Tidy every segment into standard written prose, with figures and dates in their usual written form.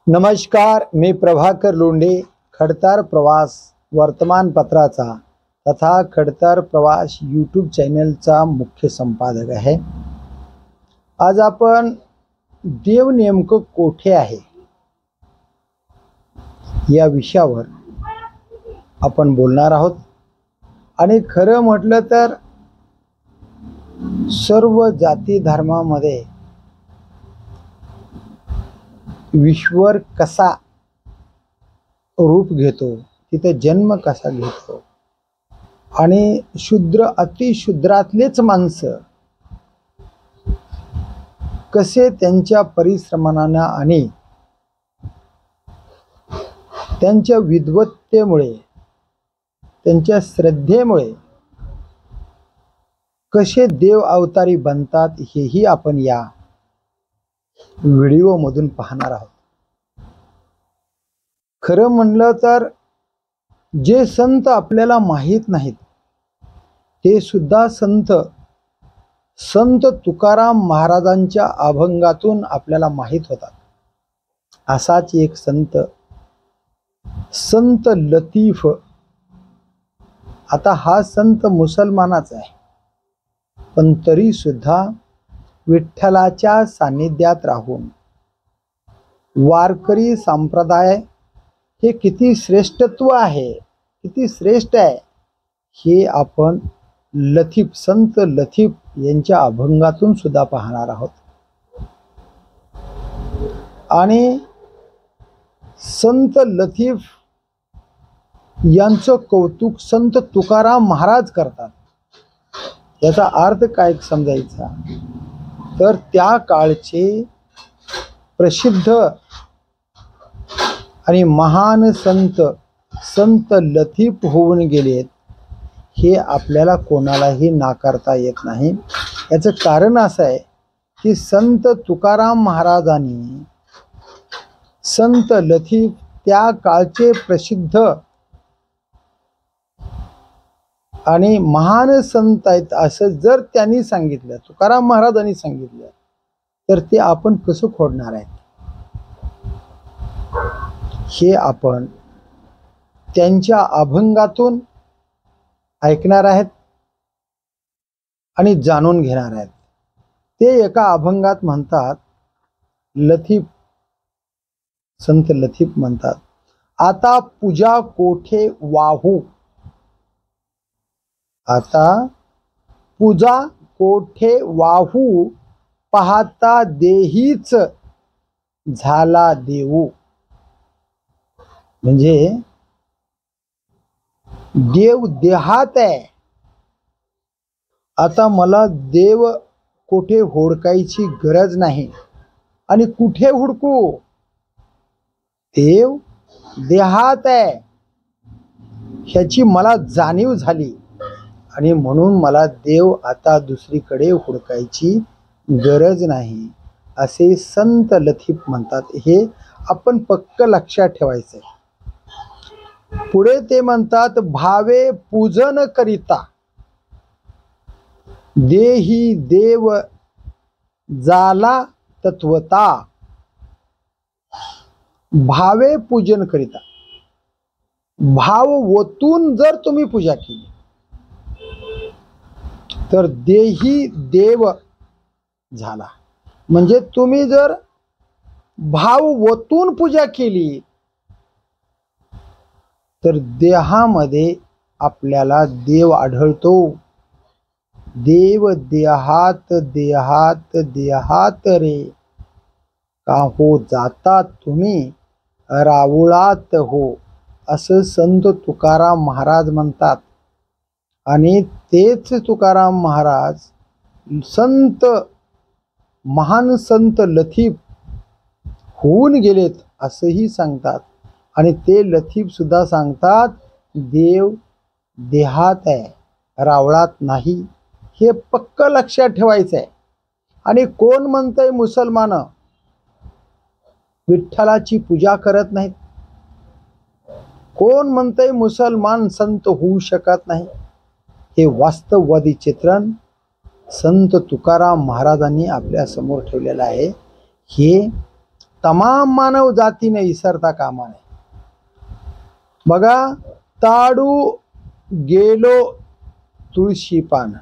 नमस्कार, मी प्रभाकर लोंढे, खडतर प्रवास वर्तमानपत्राचा तथा खडतर प्रवास यूट्यूब चॅनलचा मुख्य संपादक आहे। आज आपण देव नेमकं कोठे आहे या विषयावर आपण बोलणार आहोत। आणि खरं म्हटलं तर सर्व जाती धर्मामध्ये ईश्वर कसा रूप घेतो, तिथे जन्म कसा घेतो आणि शूद्र अतिशूद्रातलेच माणसं कसे त्यांच्या परिश्रमाने आणि त्यांच्या विद्वत्तेमुळे त्यांच्या श्रद्धेमुळे कसे देव अवतारी बनतात हेही आपण या व्हिडिओ मधून पाहणार आहोत। खरं म्हणलं तर जे संत आपल्याला माहित नाहीत ते सुद्धा संत तुकाराम महाराजांच्या अभंगातून आपल्याला माहित होतात। असाच एक संत लतीफ, आता हा संत मुसलमानाचा आहे, पण तरी सुद्धा विठ्ठलाच्या सानिध्यात राहून वारकरी संप्रदाय हे किती श्रेष्ठत्व आहे, किती श्रेष्ठ आहे हे आपण संत लतीफ यांच्या अभंगातून सुद्धा पाहणार आहोत। आणि संत लतीफ यांचं कौतुक संत तुकाराम महाराज करतात। याचा अर्थ काय समजायचा तर त्या काळचे प्रसिद्ध आणि महान संत लतीफ होऊन गेलेत हे आपल्याला कोणालाही नाकारता येत नाही। याचं कारण असं आहे की संत तुकाराम महाराजांनी संत लतीफ त्या काळचे प्रसिद्ध आणि महान संत आहेत असं जर त्यांनी सांगितलं, तुकाराम महाराजांनी सांगितलं, तर ते आपण कसं खोडणार आहे हे आपण त्यांच्या अभंगातून ऐकणार आहेत आणि जाणून घेणार आहेत। ते एका अभंगात म्हणतात, संत लतीफ म्हणतात, आता पूजा कोठे वाहू, आता पूजा कोठे वाहू, पाहता देहीच झाला देऊ। म्हणजे देव देहात आहे, आता मला देव कोठे हुडकायची गरज नाही। आणि कुठे हुडकू, देव देहात आहे ह्याची मला जाणीव झाली आणि म्हणून मला देव आता दुसरीकडे हुडकायची गरज नाही असे संत लतीफ म्हणतात। हे आपण पक्क लक्षात ठेवायचं आहे। पुढे ते म्हणतात, भावे पूजन करिता देही देव जाला तत्वता। भावे पूजन करिता, भाव ओतून जर तुम्ही पूजा केली तर देही देव झाला। म्हणजे तुम्ही जर भाव ओतून पूजा केली तर देहामध्ये आपल्याला देव आढळतो। देव देहात देहात देहात रे, का हो जाता तुम्ही रावळात हो, असं संत तुकाराम महाराज म्हणतात। आणि तेच तुकाराम महाराज महान संत लतीफ होऊन गेलेत असंही सांगतात। आणि ते लतीफ सुद्धा सांगतात, देव देहात आहे, रावळात नाही। हे पक्क लक्षात ठेवायचं आहे। आणि कोण म्हणतंय मुसलमान विठ्ठलाची पूजा करत नाहीत, कोण म्हणतंय मुसलमान संत होऊ शकत नाही, हे वास्तववादी चित्रण संत तुकाराम महाराजांनी आपल्या समोर ठेवलेलं आहे। हे तमाम मानव जातीने विसरता कामा नये. बघा, ताडू गेलो तुळशी पान,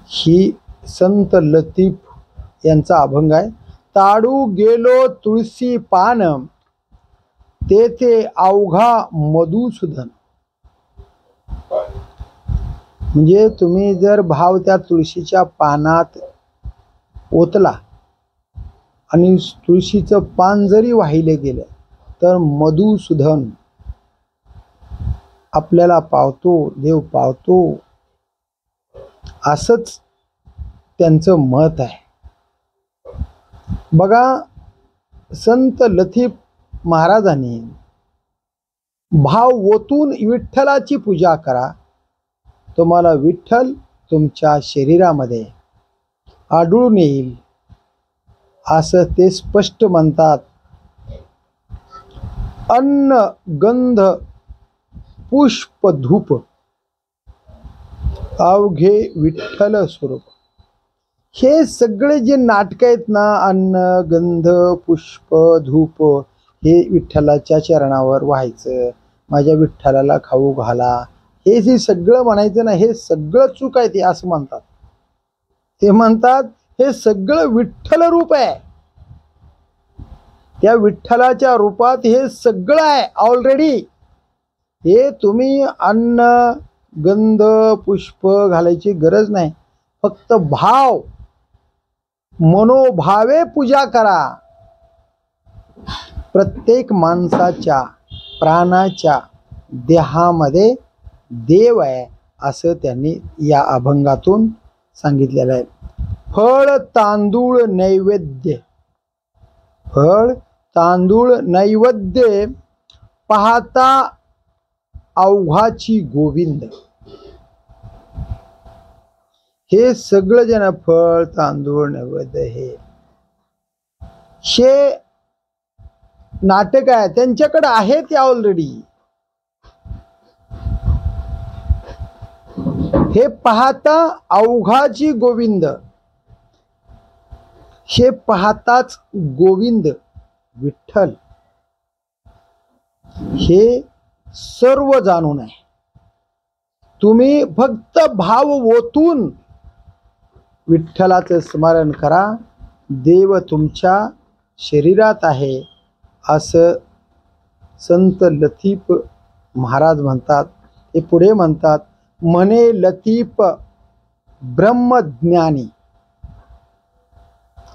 ही संत लतीफ यांचा अभंग आहे. ताडू गेलो तुळशी पान, तेथे अवघा मधुसूदन. म्हणजे तुम्ही जर भाव त्या तुळशीच्या पानात ओतला आणि तुळशीचं पान जरी वाहिले गेलं तर मधुसूदन आपल्याला पावतो, देव पावतो, असंच त्यांचं मत आहे. बघा, संत लतीफ महाराजांनी भाव ओतून विठ्ठलाची पूजा करा, तुम्हाला विठ्ठल तुमच्या शरीरामध्ये आढळून येईल, असं ते स्पष्ट म्हणतात. अन्न गंध पुष्प धूप अवघे विठ्ठल स्वरूप. हे सगळे जे नाटक आहेत ना, अन्न गंध पुष्प धूप, हे विठ्ठलाच्या चरणावर व्हायचं, माझ्या विठ्ठलाला खाऊ घाला, हे जे सगळं म्हणायचं ना, हे सगळं चूक आहे. ते असं म्हणतात, ते म्हणतात हे सगळं विठ्ठल रूप आहे. त्या विठ्ठलाच्या रूपात हे सगळं आहे ऑलरेडी. हे तुम्ही अन्न गंध पुष्प घालायची गरज नाही, फक्त भाव मनोभावे पूजा करा. प्रत्येक माणसाच्या प्राणाच्या देहामध्ये देव आहे, असं त्यांनी या अभंगातून सांगितलेलं आहे. फळ तांदूळ नैवेद्य, फळ तांदूळ नैवेद्य पाहता अवघाची गोविंद. हे सगळं जण फळ तांदूळ नैवेद्य हे नाटक आहे, त्यांच्याकडे आहे ते ऑलरेडी. हे पाहता अवघाची गोविंद, हे पाहताच गोविंद विठ्ठल हे सर्व जाणून आहे. तुम्ही फक्त भाव ओतून विठ्ठलाचं स्मरण करा, देव तुमच्या शरीरात आहे, असं संत लतीफ महाराज म्हणतात. ते पुढे म्हणतात, म्हणे लतीफ ब्रह्मज्ञानी.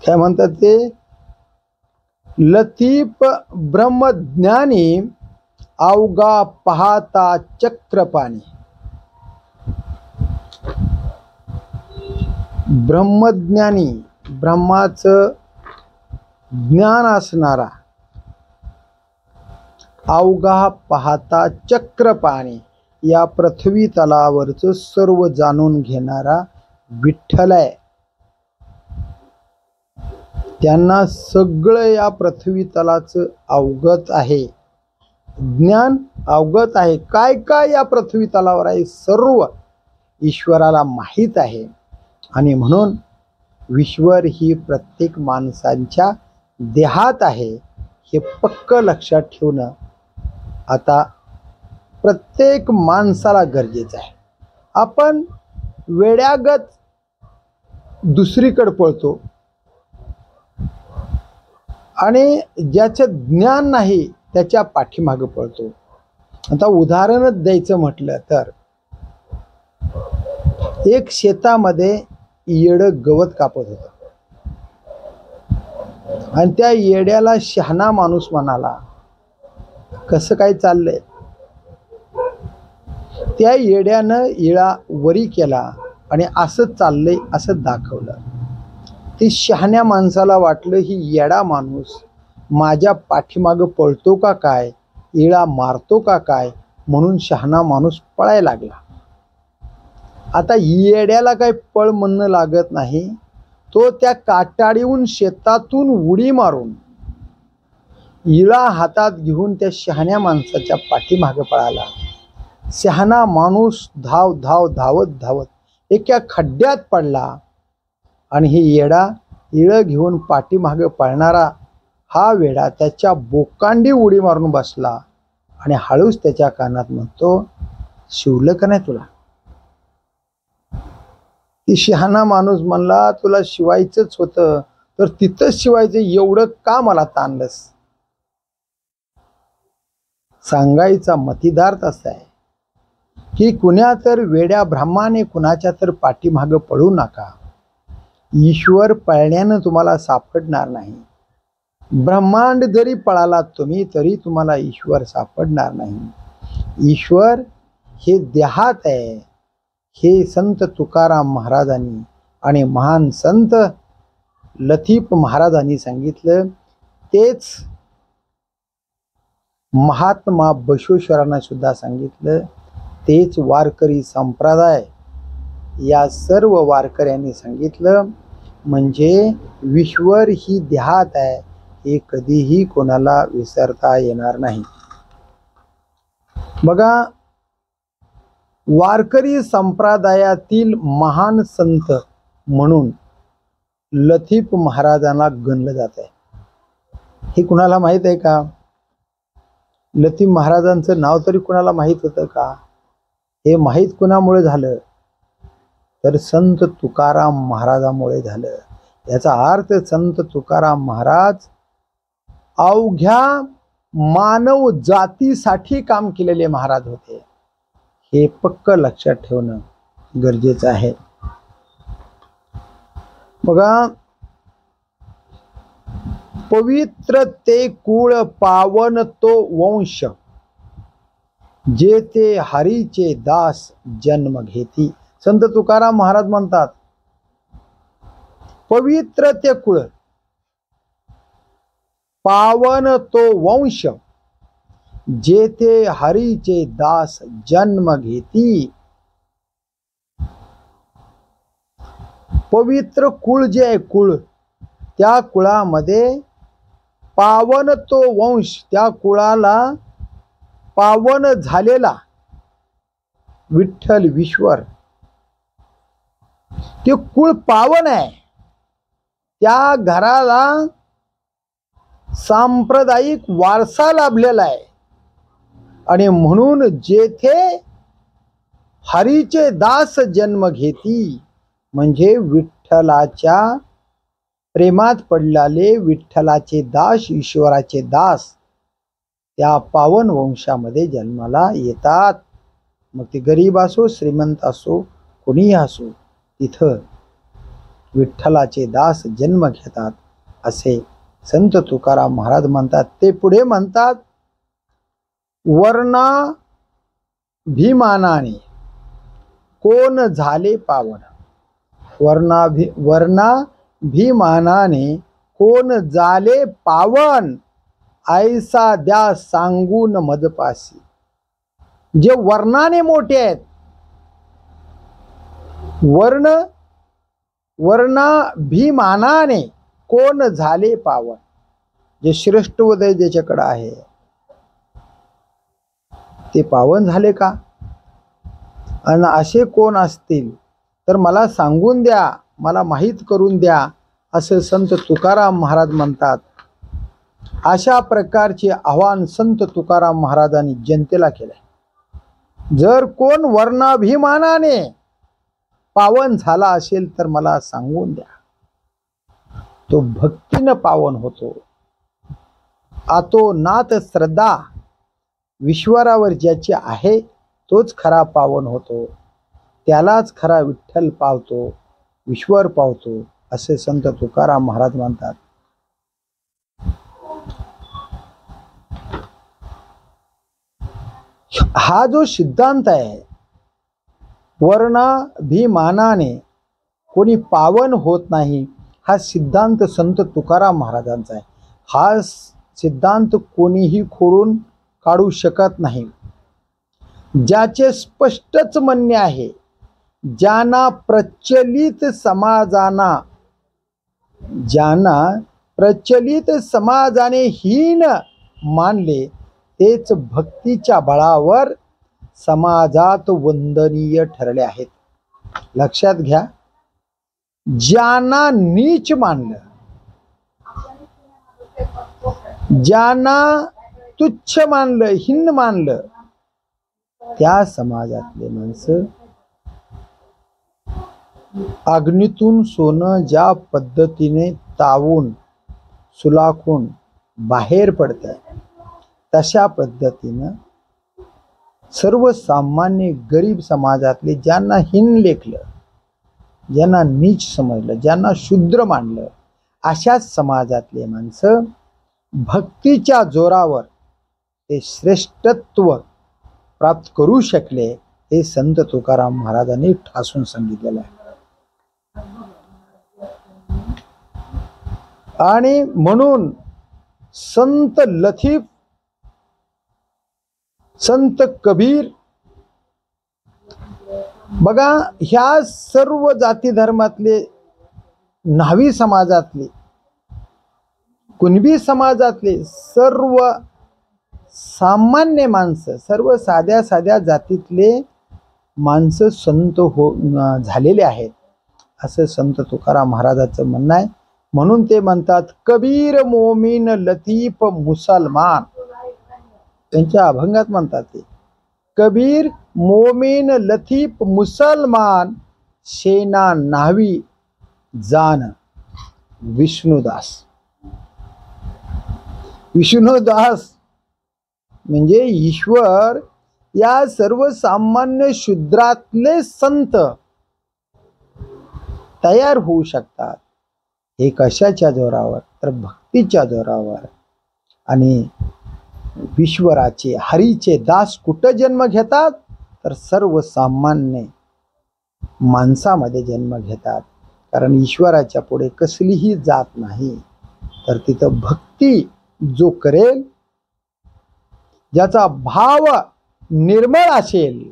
काय म्हणतात ते? लतीफ ब्रह्मज्ञानी अवघा पाहता चक्रपाणी. ब्रह्मज्ञानी, ब्रह्माचं ज्ञान असणारा, अवघा पाहता चक्रपाणी, या पृथ्वी तलावरचं सर्व जाणून घेणारा विठ्ठल आहे. त्यांना सगळं या पृथ्वी तलाचं अवगत आहे, ज्ञान अवगत आहे. काय काय या पृथ्वी तलावर आहे सर्व ईश्वराला माहीत आहे. आणि म्हणून ईश्वर ही प्रत्येक माणसांच्या देहात आहे, हे पक्क लक्षात ठेवणं आता प्रत्येक माणसाला गरजेचं आहे. आपण वेड्यागत दुसरीकडे पळतो आणि ज्याचं ज्ञान नाही त्याच्या पाठीमागे पळतो. आता उदाहरणच द्यायचं म्हटलं तर, एक शेतामध्ये येडं गवत कापत होतं आणि त्या येड्याला शहाणा माणूस म्हणाला, कसं काय चाललंय? त्या येड्यानं इळा वरी केला आणि असं चाललंय असं दाखवलं. ते शहाण्या माणसाला वाटलं, ही येडा माणूस माझ्या पाठीमागं पळतो का काय, इळा मारतो का काय, म्हणून शहाणा माणूस पळायला लागला. आता येड्याला काही पळ म्हणणं लागत नाही, तो त्या काटाडीहून शेतातून उडी मारून इळा हातात घेऊन त्या शहाण्या माणसाच्या पाठीमागे पळाला. शहाणा माणूस धावत धावत एका खड्ड्यात पडला आणि ही येडा इळं घेऊन पाठीमागे पळणारा हा वेडा त्याच्या बोकांडी उडी मारून बसला आणि हळूच त्याच्या कानात म्हणतो, शिवलं का नाही तुला? ती शहाणा माणूस म्हणला, तुला शिवायचंच होतं तर तिथंच शिवायचं, एवढं का मला ताणलंस? सांगायचा मतिदार तसा आहे की कुण्या तर वेड्या ब्राह्मणाने कुणाच्या तर पाठीमागं पळू नका. ईश्वर पळण्यानं तुम्हाला सापडणार नाही. ब्रह्मांड जरी पळालात तुम्ही तरी तुम्हाला ईश्वर सापडणार नाही. ईश्वर हे देहात आहे. हे संत तुकाराम महाराजांनी आणि महान संत लतीफ महाराजांनी सांगितलं. तेच महात्मा बसवेश्वरांना सुद्धा सांगितलं. तेच वारकरी संप्रदाय या सर्व वारकऱ्यांनी सांगितलं. म्हणजे ईश्वर ही देहात आहे, हे कधीही कोणाला विसरता येणार नाही. बघा, वारकरी संप्रदायातील महान संत म्हणून लतीफ महाराजांना गणलं जात आहे. हे कुणाला माहित आहे का? लतीफ महाराजांचं नाव तरी कुणाला माहित होतं का? हे माहित कुणामुळे झालं तर संत तुकाराम महाराजांमुळे झालं. याचा अर्थ संत तुकाराम महाराज अवघ्या मानव जातीसाठी काम केलेले महाराज होते. हे पक्क लक्षात ठेवणं गरजेचं आहे. बघा, पवित्र ते कुळ पावन तो वंश, जे ते हरीचे दास जन्म घेती. संत तुकाराम महाराज म्हणतात, पवित्र ते कुळ पावन तो वंश, जे ते हरीचे दास जन्म घेती. पवित्र कुळ जे आहे, कुळ, त्या कुळामध्ये पावन तो वंश, त्या कुळाला पावन झालेला विठ्ठल ईश्वर, ते कुळ पावन आहे. त्या घराला सांप्रदायिक वारसा लाभलेला आहे. आणि म्हणून जेथे हरीचे दास जन्म घेती, म्हणजे विठ्ठलाच्या प्रेमात पडलेले विठ्ठलाचे दास, ईश्वराचे दास त्या पावन वंशामध्ये जन्माला येतात. मग ते गरीब असो, श्रीमंत असो, कोणीही असो, तिथं विठ्ठलाचे दास जन्म घेतात असे संत तुकाराम महाराज म्हणतात. ते पुढे म्हणतात, वर्णाभिमानाने कोण झाले पावन. वर्णाभिमानाने कोण झाले पावन, ऐसा द्या सांगून मजपासी. जे वर्णाने मोठे आहेत, वर्णाभिमानाने कोण झाले पावन, जे श्रेष्ठ उदय ज्याच्याकडे आहे ते पावन झाले का? आणि असे कोण असतील तर मला सांगून द्या, मला माहीत करून द्या, असे संत तुकाराम महाराज म्हणतात. अशा प्रकारचे आव्हान संत तुकाराम महाराजांनी जनतेला केले. जर कोण वर्णाभिमानाने पावन झाला असेल तर मला सांगून द्या. तो भक्तीनं पावन होतो. आतोनात श्रद्धा ईश्वरावर ज्याची आहे तोच खरा पावन होतो. त्यालाच खरा विठ्ठल पावतो, ईश्वर पावतो, असे संत तुकाराम महाराज म्हणतात. हा जो सिद्धांत आहे, वर्णाभिमानाने कोणी पावन होत नाही, हा सिद्धांत संत तुकाराम महाराजांचा आहे. हा सिद्धांत कोणीही खोडून काढू शकत नाही. ज्याचे स्पष्टच म्हणणे आहे, ज्यांना प्रचलित समाजाने हीन मानले, तेच भक्तीच्या बळावर समाजात वंदनीय ठरले आहेत. लक्षात घ्या, ज्यांना नीच मानलं, ज्यांना तुच्छ मानलं, हीन मानलं, त्या समाजातले माणसं अग्नीतून सोनं ज्या पद्धतीने तावून सुलाखून बाहेर पडतं, तशा पद्धतीनं सर्वसामान्य गरीब समाजातले ज्यांना हीन लेखलं, ज्यांना नीच समजलं, ज्यांना शूद्र मानलं, अशाच समाजातले माणसं भक्तीच्या जोरावर ते श्रेष्ठत्व प्राप्त करू शकले, हे संत तुकाराम महाराजांनी ठासून सांगितलेलं आहे. आणि म्हणून संत लतीफ, संत कबीर, बघा ह्या सर्व जाती धर्मातले, न्हावी समाजातले, कुणबी समाजातले सर्व सामान्य माणसं, सर्व साध्या साध्या जातीतले माणसं संत झालेले आहेत, असं संत तुकाराम महाराजांचं म्हणणं आहे. म्हणून ते म्हणतात कबीर मोमीन लतीफ मुसलमान. त्यांच्या अभंगात म्हणतात ते कबीर मोमीन लतीफ मुसलमान, शेना न्हावी जान विष्णुदास. विष्णुदास म्हणजे ईश्वर या सर्वसामान्य शूद्रातले संत तयार होऊ शकतात. हे कशाच्या जोरावर? तर भक्तीच्या जोरावर. आणि ईश्वराचे, हरीचे दास कुठं जन्म घेतात? तर सर्वसामान्य माणसामध्ये जन्म घेतात. कारण ईश्वराच्या पुढे कसलीही जात नाही. तर तिथं भक्ती जो करेल, ज्याचा भाव निर्मळ असेल,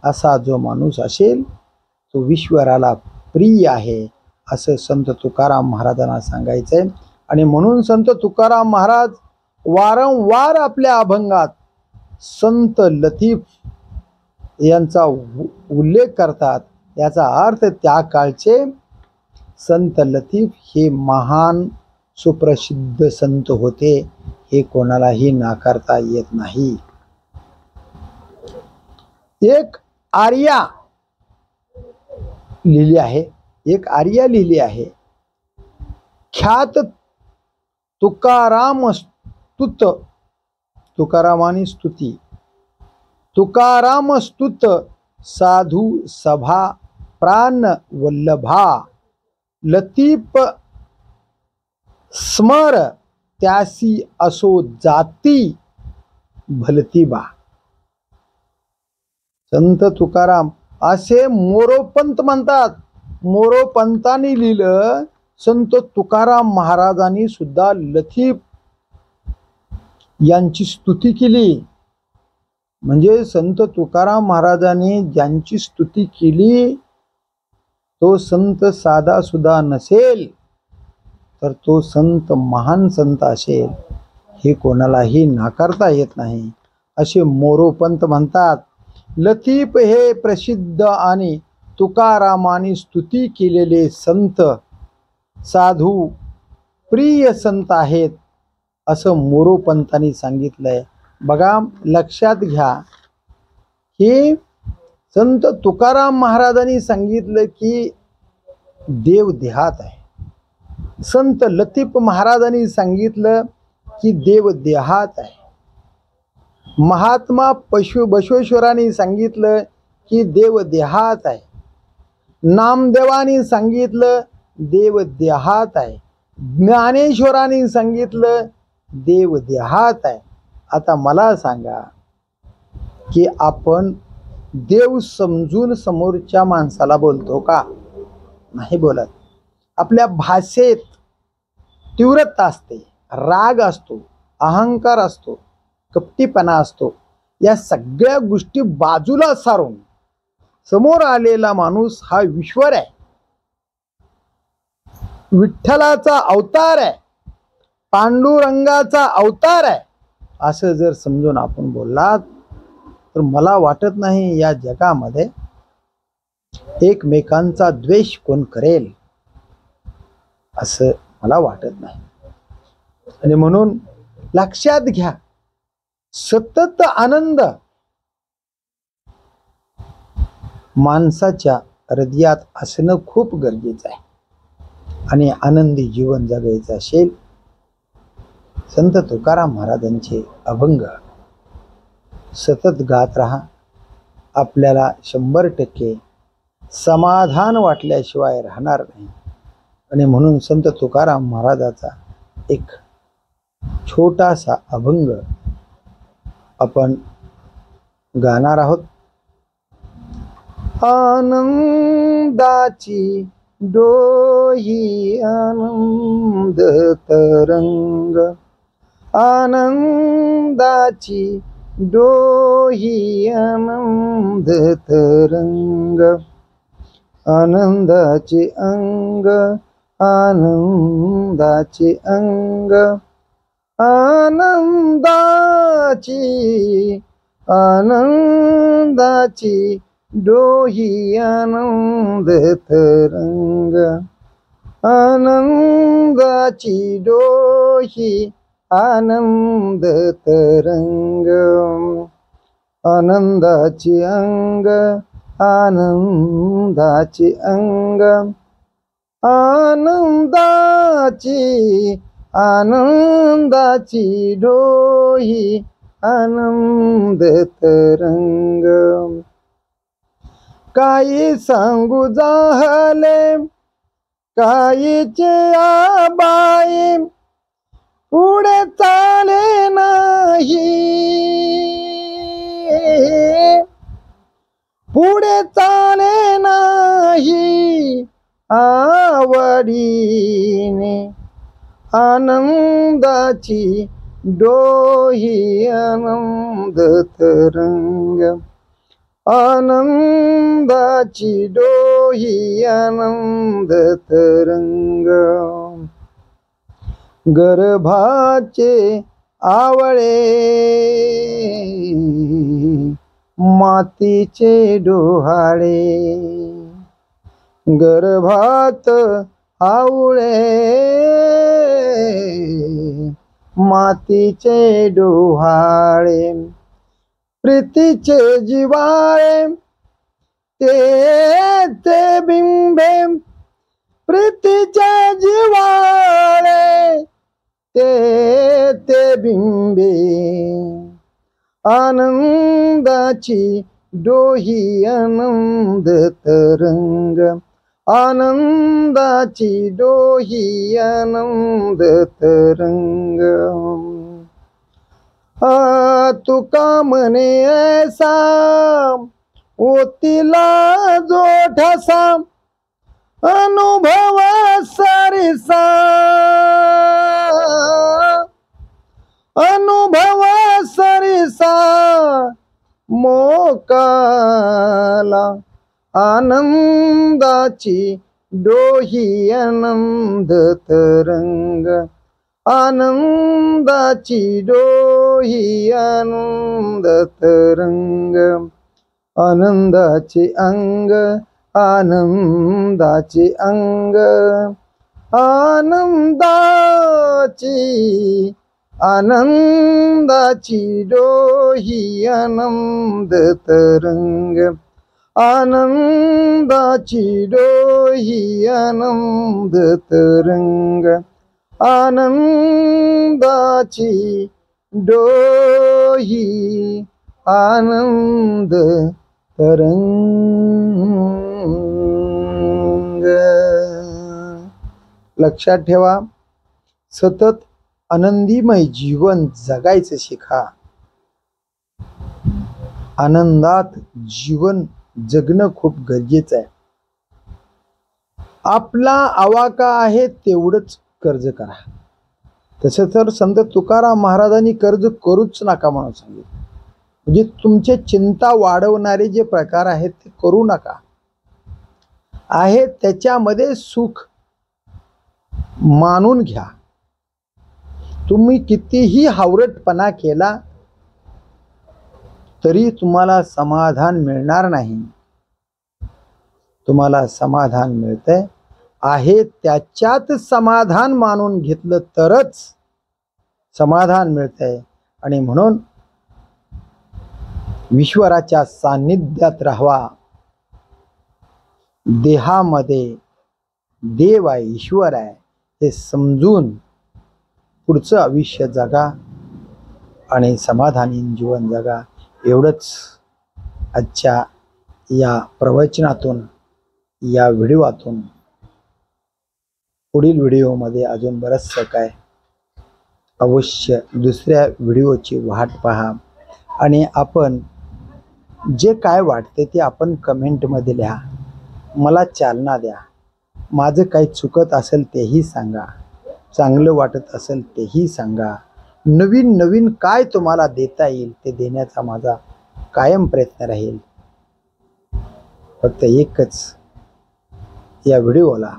असा जो माणूस असेल तो ईश्वराला प्रिय आहे, असं संत तुकाराम महाराजांना सांगायचंय. आणि म्हणून संत तुकाराम महाराज वारंवार आपल्या अभंगात संत लतीफ यांचा उल्लेख करतात. याचा अर्थ त्या काळचे संत लतीफ हे महान सुप्रसिद्ध संत होते, हे कोणालाही नाकारता येत नाही. एक आर्या लिहिली आहे, एक आर्या लिहिली आहे, ख्यात तुकाराम स्तुत, तुकारामानी स्तुती, तुकाराम स्तुत साधू सभा प्राण वल्लभा, लतीफ स्मर त्यासी असो जाती भलती बा. संत तुकाराम असे मोरोपंत म्हणतात. मोरोपंतांनी लिहिलं, संत तुकाराम महाराजांनी सुद्धा लतीफ यांची स्तुती केली. म्हणजे संत तुकाराम महाराजांनी ज्यांची स्तुती केली तो संत साधा सुद्धा नसेल, तर तो संत महान संत असेल, हे कोणालाही नाकारता येत नाही, असे मोरोपंत म्हणतात. लतीफ हे प्रसिद्ध आणि तुकारामानी स्तुती केलेले संत, साधू, प्रिय संत आहेत, असं मोरोपंतांनी सांगितलंय. बघा लक्षात घ्या की संत तुकाराम महाराजांनी सांगितलं की देव देहात आहे. संत लतीफ महाराजांनी सांगितलं की देव देहात आहे. महात्मा बसवेश्वरांनी सांगितलं की देव देहात आहे. नामदेवानी सांगितलं देव देहात आहे. ज्ञानेश्वरांनी सांगितलं देव देहात आहे. आता मला सांगा की आपण देव समजून समोरच्या माणसाला बोलतो का? नाही बोलत. आपल्या भाषेत तीव्रता असते, राग असतो, अहंकार असतो, कपटीपणा असतो. या सगळ्या गोष्टी बाजूला सारून समोर आलेला माणूस हा ईश्वर आहे, विठ्ठलाचा अवतार आहे, पांडुरंगाचा अवतार आहे, असं जर समजून आपण बोललात तर मला वाटत नाही या जगामध्ये एकमेकांचा द्वेष कोण करेल असं मला वाटत नाही. आणि म्हणून लक्षात घ्या, सतत आनंद माणसाच्या हृदयात असणं खूप गरजेचं आहे. आणि आनंदी जीवन जगायचं असेल, संत तुकाराम महाराजांचे अभंग सतत गात राहा. आपल्याला 100% समाधान वाटल्याशिवाय राहणार नाही. आणि म्हणून संत तुकाराम महाराजाचा एक छोटासा अभंग आपण गाणार आहोत. आनंदाची डोही आनंद तरंग, आनंदाची डोही आनंद तरंग, आनंदाचे अंग, आनंदाचे अंग, आनंदाची, आनंदाची डोही आनंद तरंग, आनंदाची डोही आनंद तरंग, आनंदाची अंग, आनंदाची अंग, आनंदाची, आनंदाची डोही आनंद तरंग. काही सांगू जाहले काहीचे आबाई, पुढे चाले नाही, पुढे चाले नाही आवडीने, आनंदाची डोही आनंद तरंग, आनंदाची डोही आनंद तरंग. गर्भाचे आवळे मातीचे डोहाळे, गर्भात आवळे मातीचे डोहाळे, प्रीतीचे जिवाळे ते बिंबे, प्रीतीचे जिवाळे ते बिंबे, आनंदाची डोही आनंद तरंग, आनंदाची डोही आनंद तरंग. तुका म्हणे ऐसा ओतीला जो ठसा, अनुभव सरिसा, अनुभव सरिसा मोकाला, आनंदाची डोही आनंद तरंग, आनंदाची डोही आनंद तरंग, आनंदाचे अंग, आनंदाचे अंग, आनंदाची, आनंदाची डोही आनंद तरंग, आनंदाची डोही आनंद तरंग, आनंदाची डोही आनंद तरंग. लक्षात ठेवा, सतत आनंदीमय जीवन जगायचं शिका. आनंदात जीवन जगणं खूप गरजेचं आहे. आपला आवाका आहे तेवढंच कर्ज करा. तसं तर संत तुकाराम महाराजांनी कर्ज करूच नका म्हणून सांगितलं. म्हणजे तुमचे चिंता वाढवणारे जे प्रकार आहेत ते करू नका. आहे त्याच्यामध्ये सुख मानून घ्या. तुम्ही कितीही हावरटपणा केला तरी तुम्हाला समाधान मिळणार नाही. तुम्हाला समाधान मिळतंय आहे त्याच्यात समाधान मानून घेतलं तरच समाधान मिळतंय. आणि म्हणून ईश्वराच्या सान्निध्यात राहावा. देहामध्ये देव आहे, ईश्वर आहे हे समजून पुढचं आयुष्य जगा आणि समाधानी जीवन जगा. एवढंच आजच्या या प्रवचनातून, या व्हिडिओतून. पुढील व्हिडिओमध्ये अजून बरंचसं काय, अवश्य दुसऱ्या व्हिडिओची वाट पहा. आणि आपण जे काय वाटते ते आपण कमेंटमध्ये लिहा. मला चालना द्या. माझं काही चुकत असेल तेही सांगा, चांगलं वाटत असेल तेही सांगा. नवीन नवीन काय तुम्हाला देता येईल ते देण्याचा माझा कायम प्रयत्न राहील. फक्त एकच, या व्हिडिओला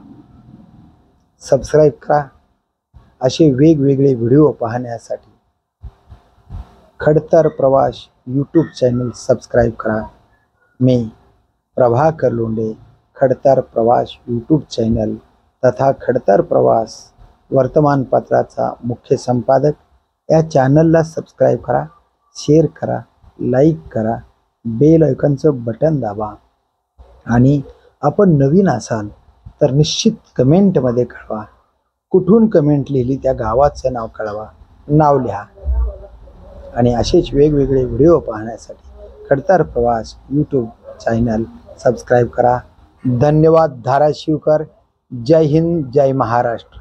सबस्क्राईब करा. असे वेगवेगळे व्हिडिओ पाहण्यासाठी खडतर प्रवास यूट्यूब चॅनल सबस्क्राईब करा. मी प्रभाकर लोंढे, खडतर प्रवास यूट्यूब चॅनल तथा खडतर प्रवास वर्तमानपत्राचा मुख्य संपादक, या चॅनलला सबस्क्राईब करा, शेअर करा, लाईक करा, बेल आयकॉनचं बटन दाबा. आणि आपण नवीन असाल तर निश्चित कमेंटमध्ये कळवा. कुठून कमेंट लिहिली त्या गावाचं नाव कळवा, नाव लिहा. आणि असेच वेगवेगळे व्हिडिओ पाहण्यासाठी खडतर प्रवास यूट्यूब चॅनल सबस्क्राईब करा. धन्यवाद. धाराशिवकर. जय हिंद, जय महाराष्ट्र.